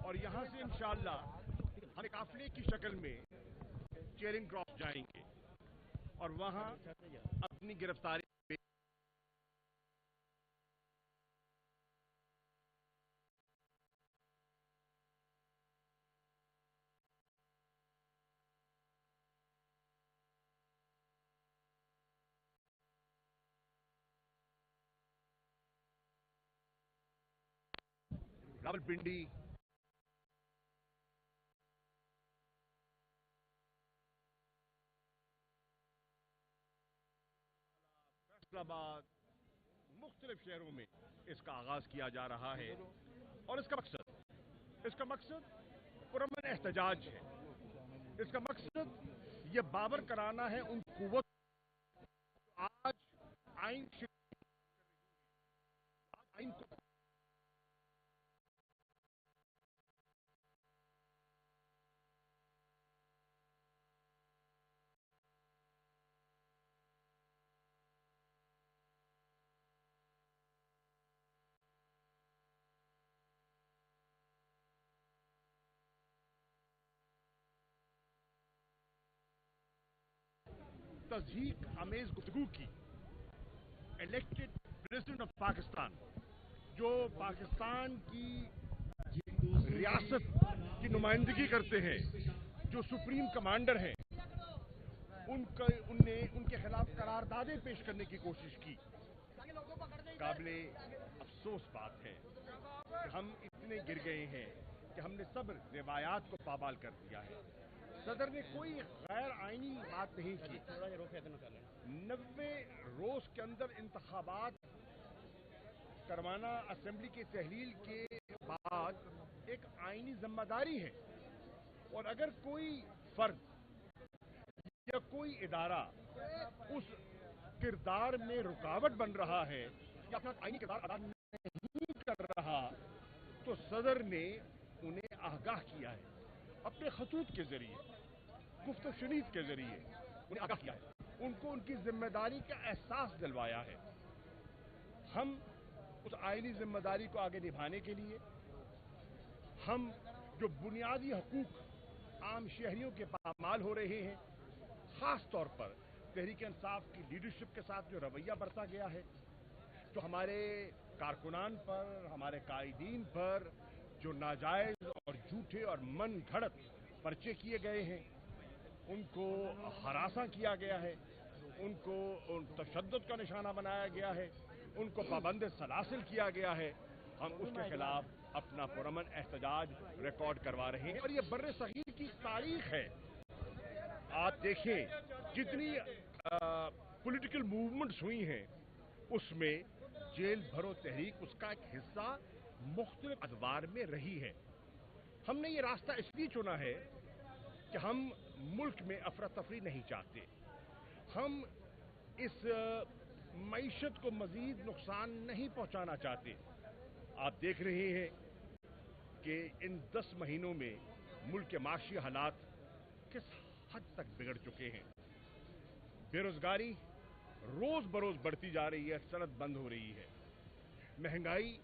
और यहाँ से इंशाअल्लाह हम एक काफिले की शक्ल में चेरिंग क्रॉस जाएंगे और वहाँ अपनी गिरफ्तारी रावलपिंडी, फैसलाबाद, मुख्तलिफ शहरों में इसका आगाज किया जा रहा है और इसका मकसद पुरअमन एहतजाज है। इसका मकसद ये बावर कराना है उन कुव्वत आज आइन को तज़हीक अमेज गुफ्तगू की इलेक्टेड प्रेसिडेंट ऑफ पाकिस्तान, जो पाकिस्तान की रियासत की नुमाइंदगी करते हैं, जो सुप्रीम कमांडर हैं, उनके खिलाफ करारदादें पेश करने की कोशिश की। काबिले अफसोस बात है कि हम इतने गिर गए हैं कि हमने सब रिवायात को पामाल कर दिया है। सदर ने कोई गैर आईनी बात नहीं की। 90 रोज के अंदर इंतखाबात करवाना असेंबली की तहलील के बाद एक आईनी जिम्मेदारी है और अगर कोई फर्द या कोई इदारा उस किरदार में रुकावट बन रहा है या अपना आईनी किरदार अदा नहीं कर रहा तो सदर ने उन्हें आगाह किया है, अपने खतूत के जरिए, गुफ्त शनीद के जरिए उन्हें आगाह किया है, उनको उनकी जिम्मेदारी का एहसास दिलवाया है। हम उस आईनी जिम्मेदारी को आगे निभाने के लिए हम जो बुनियादी हकूक आम शहरियों के पामाल हो रहे हैं, खास तौर पर तहरीक इंसाफ की लीडरशिप के साथ जो रवैया बरता गया है, जो हमारे कारकुनान पर, हमारे कायदीन पर जो नाजायज और झूठे और मन घड़त पर्चे किए गए हैं, उनको हरासा किया गया है, उनको तशद्दुद का निशाना बनाया गया है, उनको पाबंद सलासिल किया गया है, हम उसके खिलाफ अपना पुरअमन एहतजाज रिकॉर्ड करवा रहे हैं। और ये बर्रे सगीर की तारीख है। आप देखें जितनी पॉलिटिकल मूवमेंट्स हुई हैं उसमें जेल भरो तहरीक उसका एक हिस्सा मुख्तलिफ अदवार में रही है। हमने ये रास्ता इसलिए चुना है कि हम मुल्क में अफरा तफरी नहीं चाहते। हम इस मईशत को मजीद नुकसान नहीं पहुंचाना चाहते। आप देख रहे हैं कि इन 10 महीनों में मुल्क के माशी हालात किस हद तक बिगड़ चुके हैं। बेरोजगारी रोज बरोज बढ़ती जा रही है, सनद बंद हो रही है। महंगाई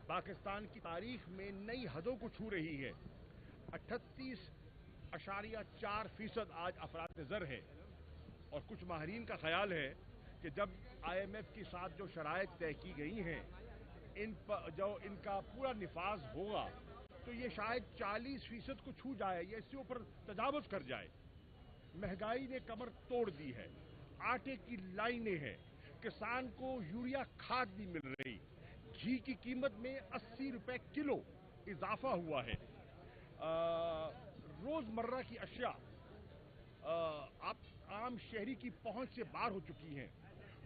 पाकिस्तान की तारीख में नई हदों को छू रही है। 38.4% आज अफरात ज़र है और कुछ माहरीन का ख्याल है कि जब IMF के साथ जो शराइत तय की गई हैं, जो इनका पूरा निफाज होगा तो ये शायद 40% को छू जाए या इससे ऊपर तजावुज कर जाए। महंगाई ने कमर तोड़ दी है, आटे की लाइनें हैं, किसान को यूरिया खाद नहीं मिल रही, घी की कीमत में 80 रुपए किलो इजाफा हुआ है। रोजमर्रा की अशिया आप आम शहरी की पहुंच से बाहर हो चुकी हैं।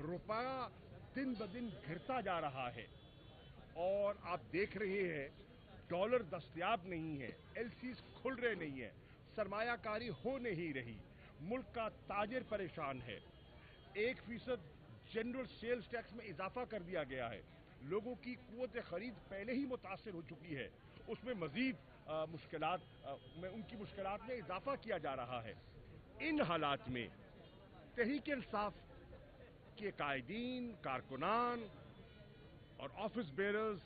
रुपया दिन ब दिन गिरता जा रहा है और आप देख रहे हैं डॉलर दस्तयाब नहीं है, LCs खुल रहे नहीं है, सरमायाकारी हो नहीं रही, मुल्क का ताजिर परेशान है। 1% जनरल सेल्स टैक्स में इजाफा कर दिया गया है। लोगों की कुव्वत खरीद पहले ही मुतासिर हो चुकी है, उसमें मजीद उनकी मुश्किलात में इजाफा किया जा रहा है। इन हालात में तहरीक इंसाफ के कायदीन, कारकुनान और ऑफिस बेरर्स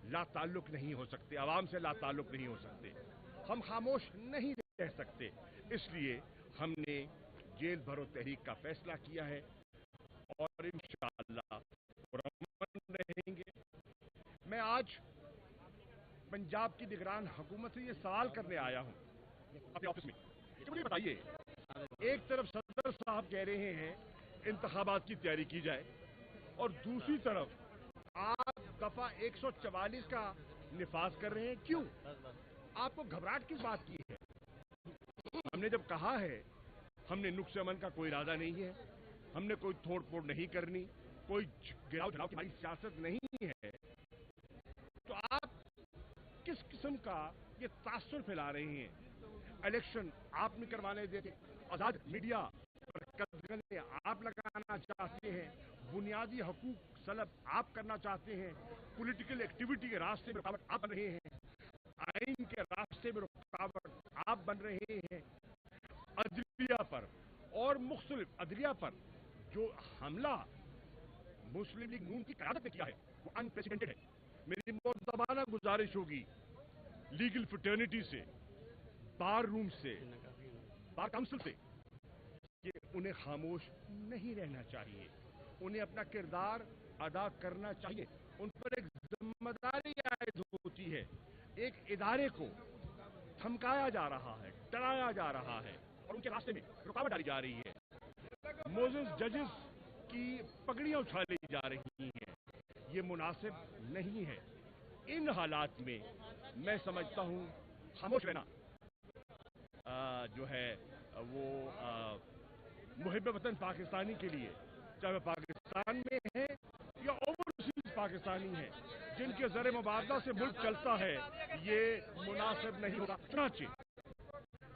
ला ताल्लुक नहीं हो सकते, आवाम से ला ताल्लुक नहीं हो सकते। हम खामोश नहीं रह सकते, इसलिए हमने जेल भरो तहरीक का फैसला किया है और इंशाअल्लाह पुरअमन रहेंगे। मैं आज पंजाब की निगरान हुकूमत से ये सवाल करने आया हूँ अपने ऑफिस में कि मुझे बताइए, एक तरफ सदर साहब कह रहे हैं इंतखाबात की तैयारी की जाए और दूसरी तरफ आप दफा 144 का निफाज कर रहे हैं, क्यों? आपको घबराहट किस बात की है? हमने जब कहा है, हमने नुक्स अमन का कोई इरादा नहीं है, हमने कोई तोड़ फोड़ नहीं करनी, कोई गिराव झड़ाव की हमारी सियासत नहीं है, तो आप किस किस्म का ये तासुर फैला रहे हैं? इलेक्शन आप नहीं करवाने देते, आजाद मीडिया पर कदगने आप लगाना चाहते हैं, बुनियादी हकूक सलब आप करना चाहते हैं, पॉलिटिकल एक्टिविटी के रास्ते में रुकावट आप बन रहे हैं, आइन के रास्ते में रुकावट आप बन रहे हैं। अदलिया पर और मुख्तलिफ अदलिया पर जो हमला मुस्लिम लीग नून की क़यादत ने किया है वो अनप्रेसिडेंटेड है। मेरी मुअद्दबाना गुजारिश होगी लीगल फ्रेटर्निटी से, बार रूम से, बार काउंसिल से कि उन्हें खामोश नहीं रहना चाहिए, उन्हें अपना किरदार अदा करना चाहिए। उन पर एक जिम्मेदारी आयद होती है, एक इदारे को धमकाया जा रहा है, डराया जा रहा है और उनके रास्ते में रुकावट डाली जा रही है। मोजेस जजेस की पगड़ियां उछाली जा रही हैं, ये मुनासिब नहीं है। इन हालात में मैं समझता हूं खामोश रहना जो है वो मुहिब वतन पाकिस्तानी के लिए, चाहे वह पाकिस्तान में है या ओवरसीज पाकिस्तानी है, जिनके ज़र मुबादला से मुल्क चलता है, ये मुनासिब नहीं होगा। चुनांचे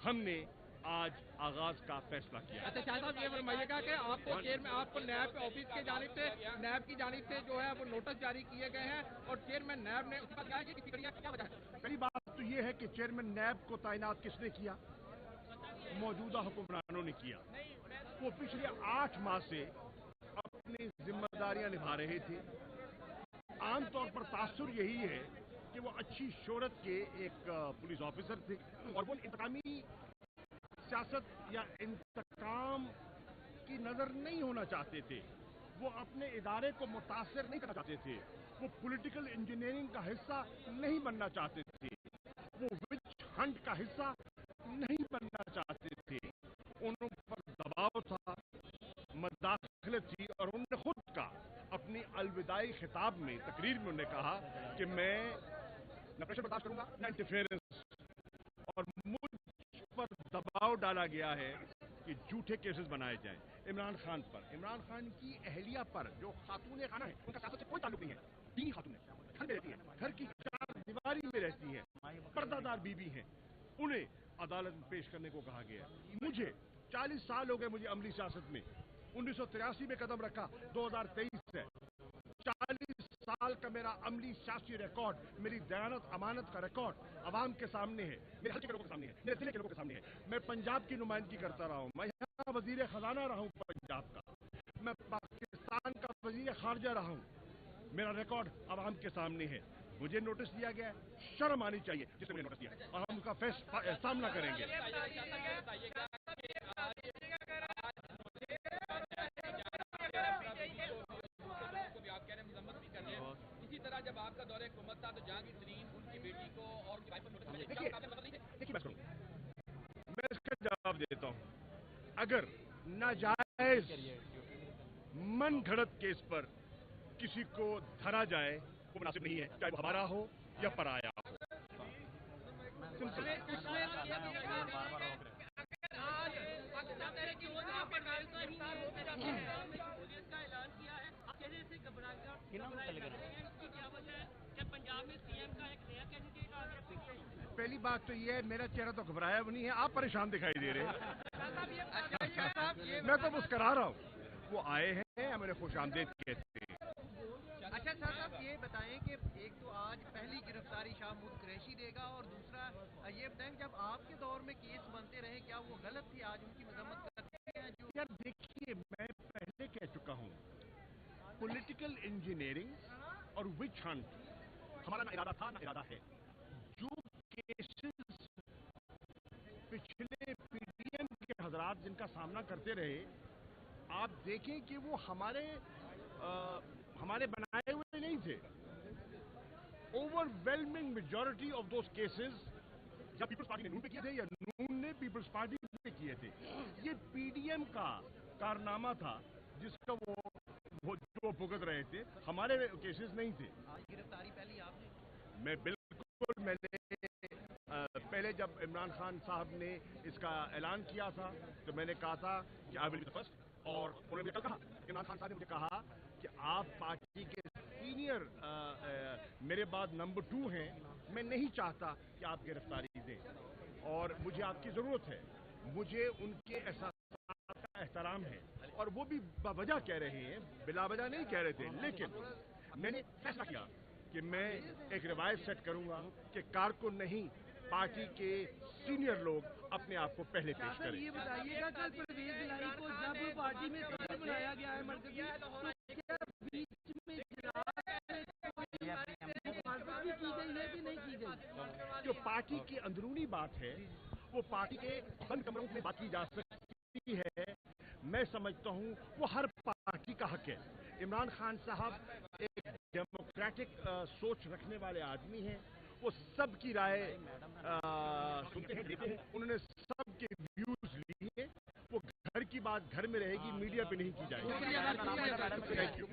हमने आज आगाज का फैसला किया। अच्छा शाह साहब, ये फरमाइएगा कि आपको चेयरमैन, आपको नैब ऑफिस के जानिब से, नैब की जानिब से जो है वो नोटिस जारी किए गए हैं और चेयरमैन नैब ने उसके बाद कहा है कि क्या वजह है? पहली बात तो ये है कि चेयरमैन नैब को तैनात किसने किया? मौजूदा हुक्मरानों ने किया। वो पिछले 8 माह से अपनी जिम्मेदारियां निभा रहे थे। आमतौर पर तासुर यही है कि वो अच्छी शोहरत के एक पुलिस ऑफिसर थे और वो इंतकामी सियासत या इंतकाम की नजर नहीं होना चाहते थे, वो अपने इदारे को मुतासिर नहीं करना चाहते थे, वो पॉलिटिकल इंजीनियरिंग का हिस्सा नहीं बनना चाहते थे, वो विच हंट का हिस्सा नहीं बनना चाहते थे। उन पर दबाव था, मदाखलत थी और उन्होंने खुद का अपनी अलविदाई खिताब में, तकरीर में उन्होंने कहा कि मैं न प्रेशर बर्दाश्त करूंगा न इंटरफेरेंस, और मुझ पर दबाव डाला गया है कि झूठे केसेस बनाए जाएं इमरान खान पर, इमरान खान की अहलिया पर, जो खातून खाना है, उनका सियासत से कोई ताल्लुक नहीं है, दीनी खातून है, घर में रहती है, घर की 4 दीवारी में रहती है, पर्दादार बीबी हैं, उन्हें अदालत में पेश करने को कहा गया। मुझे 40 साल हो गए मुझे अमली सियासत में, 1983 में कदम रखा, 2023 से 40 साल का मेरा अमली सियासी रिकॉर्ड, मेरी दयानत अमानत का रिकॉर्ड अवाम के सामने है, मेरे हल्के के लोगों के सामने है, मेरे जिले के लोगों के सामने है। मैं पंजाब की नुमाइंदगी करता रहा हूं, मैं यहाँ वजीर खजाना रहा हूं पंजाब का, मैं पाकिस्तान का वजीर खारजा रहा हूं, मेरा रिकॉर्ड अवाम के सामने है। मुझे नोटिस दिया गया, शर्म आनी चाहिए जिसने मुझे नोटिस दिया, और हम उसका सामना करेंगे। इसी तरह जब आपका दौरे हुकूमत था तो जहांगीर तरीन, उनकी बेटी को और उनकी वाइफ को नोटिस देखिए मैं इसका जवाब देता हूं। अगर नाजायज मन घड़त केस पर किसी को धरा जाए वो मुनासिब नहीं है, चाहे वो हमारा हो या पराया हो। पहली बात तो ये है, मेरा चेहरा तो घबराया भी नहीं है, आप परेशान दिखाई दे रहे हैं। मैं तो मुस्करा रहा हूँ। वो आए हैं, हमें खुशामदीद कहते हैं। अच्छा साहब, ये बताएं कि एक तो आज पहली गिरफ्तारी शाह महमूद कुरैशी देगा और दूसरा ये बताएं जब आपके दौर में केस बनते रहे क्या वो गलत थी, आज उनकी मजम्मत करते हैं? जो यार देखिए, मैं पहले कह चुका हूँ, पॉलिटिकल इंजीनियरिंग और विच हंट हमारा ना इरादा था ना इरादा है। जो केसेस पिछले पीडीएम के हजरात जिनका सामना करते रहे, आप देखें कि वो हमारे बनाए हुए नहीं थे। Overwhelming majority of those cases या पीपल्स पार्टी ने नून पे किए थे या नून ने पीपल्स पार्टी पे किए थे। ये पीडीएम का कारनामा था जिसका वो जो भुगत रहे थे, हमारे केसेस नहीं थे। आज गिरफ्तारी पहली आपने? मैं बिल्कुल, मैंने पहले जब इमरान खान साहब ने इसका ऐलान किया था तो मैंने कहा था कि I will be the first, और उन्होंने मुझे कल कहा, इमरान खान साहब ने मुझे कहा कि आप पार्टी के सीनियर मेरे बाद नंबर 2 हैं, मैं नहीं चाहता कि आप गिरफ्तारी दें और मुझे आपकी ज़रूरत है। मुझे उनके एहसास का एहतराम है और वो भी बावजह कह रहे हैं, बिला वजह नहीं कह रहे थे, लेकिन मैंने फैसला किया कि मैं एक रिवायत सेट करूंगा कि कारकुन नहीं, पार्टी के सीनियर लोग अपने आप को पहले पेश करें। ये बताइएगा कल परवेज इलाही को जब पार्टी में सदस्य बनाया गया है मरकजी, तो क्या बीच में मुखालफत भी की गई है कि नहीं की गई? जो पार्टी की अंदरूनी बात है वो पार्टी के बंद कमरों में बात की जा सकती है। मैं समझता हूं वो हर पार्टी का हक है। इमरान खान साहब एक डेमोक्रेटिक सोच रखने वाले आदमी हैं, वो सबकी राय सुनते हैं, देते हैं। उन्होंने सबके व्यूज लिए, वो घर की बात घर में रहेगी, मीडिया पे नहीं की जाएगी। शुक्रिया। Thank you.